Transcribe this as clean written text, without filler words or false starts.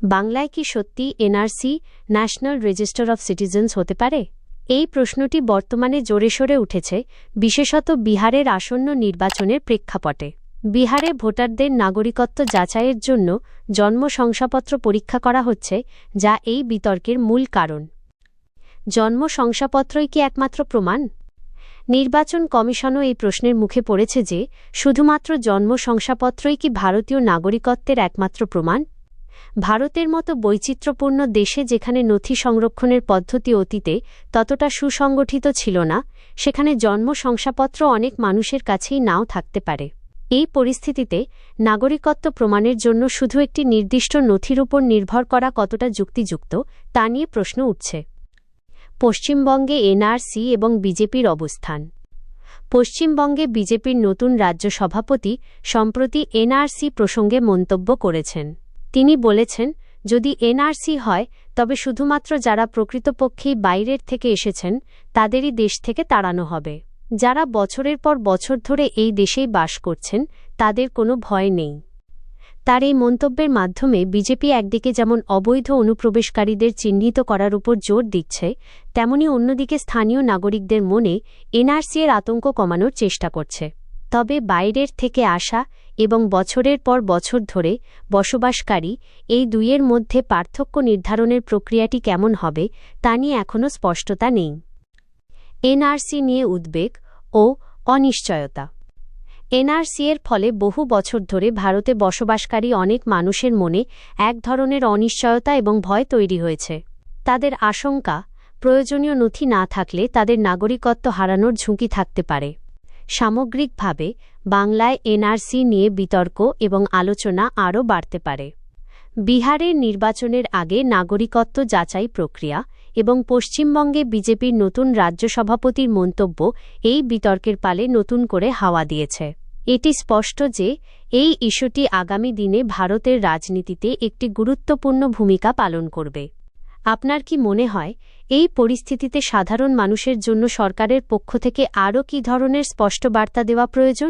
বাংলায় কি সত্যি NRC national register of citizens হতে পারে? এই প্রশ্নটি বর্তমানে জোরেশোরে উঠেছে, বিশেষত বিহারের আসন্ন নির্বাচনের প্রেক্ষাপটে। বিহারে ভোটারদের নাগরিকত্ব যাচাইয়ের জন্য জন্ম শংসাপত্র পরীক্ষা করা হচ্ছে, যা এই বিতর্কের মূল কারণ। জন্ম শংসাপত্রই কি একমাত্র প্রমাণ? নির্বাচন কমিশনও এই প্রশ্নের মুখে পড়েছে যে শুধুমাত্র জন্ম শংসাপত্রই কি ভারতীয় নাগরিকত্বের একমাত্র প্রমাণ? ভারতের মতো বৈচিত্র্যপূর্ণ দেশে যেখানে নথি সংরক্ষণের পদ্ধতি অতীতে ততটা সুসংগঠিত ছিল না, সেখানে জন্ম শংসাপত্র অনেক মানুষের কাছেই নাও থাকতে পারে। এই পরিস্থিতিতে নাগরিকত্ব প্রমাণের জন্য শুধু একটি নির্দিষ্ট নথির উপর নির্ভর করা কতটা যুক্তিযুক্ত তা নিয়ে প্রশ্ন উঠছে। পশ্চিমবঙ্গে এনআরসি এবং বিজেপির অবস্থান। পশ্চিমবঙ্গে বিজেপির নতুন রাজ্য সভাপতি সম্প্রতি এনআরসি প্রসঙ্গে মন্তব্য করেছেন। তিনি বলেছেন, যদি এনআরসি হয় তবে শুধুমাত্র যারা প্রকৃতপক্ষেই বাইরের থেকে এসেছেন তাদেরই দেশ থেকে তাড়ানো হবে। যারা বছরের পর বছর ধরে এই দেশেই বাস করছেন তাদের কোনো ভয় নেই। তার এই মন্তব্যের মাধ্যমে বিজেপি একদিকে যেমন অবৈধ অনুপ্রবেশকারীদের চিহ্নিত করার উপর জোর দিচ্ছে, তেমনি অন্যদিকে স্থানীয় নাগরিকদের মনে এনআরসি এর আতঙ্ক কমানোর চেষ্টা করছে। তবে বাইরের থেকে আসা এবং বছরের পর বছর ধরে বসবাসকারী এই দুইয়ের মধ্যে পার্থক্য নির্ধারণের প্রক্রিয়াটি কেমন হবে তা নিয়ে এখনও স্পষ্টতা নেই। এনআরসি নিয়ে উদ্বেগ ও অনিশ্চয়তা। এনআরসি এর ফলে বহু বছর ধরে ভারতে বসবাসকারী অনেক মানুষের মনে এক ধরনের অনিশ্চয়তা এবং ভয় তৈরি হয়েছে। তাদের আশঙ্কা, প্রয়োজনীয় নথি না থাকলে তাদের নাগরিকত্ব হারানোর ঝুঁকি থাকতে পারে। সামগ্রিকভাবে বাংলায় এনআরসি নিয়ে বিতর্ক এবং আলোচনা আরও বাড়তে পারে। বিহারের নির্বাচনের আগে নাগরিকত্ব যাচাই প্রক্রিয়া এবং পশ্চিমবঙ্গে বিজেপির নতুন রাজ্য সভাপতির মন্তব্য এই বিতর্কের পালে নতুন করে হাওয়া দিয়েছে। এটি স্পষ্ট যে এই ইস্যুটি আগামী দিনে ভারতের রাজনীতিতে একটি গুরুত্বপূর্ণ ভূমিকা পালন করবে। আপনার কি মনে হয়, এই পরিস্থিতিতে সাধারণ মানুষের জন্য সরকারের পক্ষ থেকে আরও কী ধরনের স্পষ্ট বার্তা দেওয়া প্রয়োজন?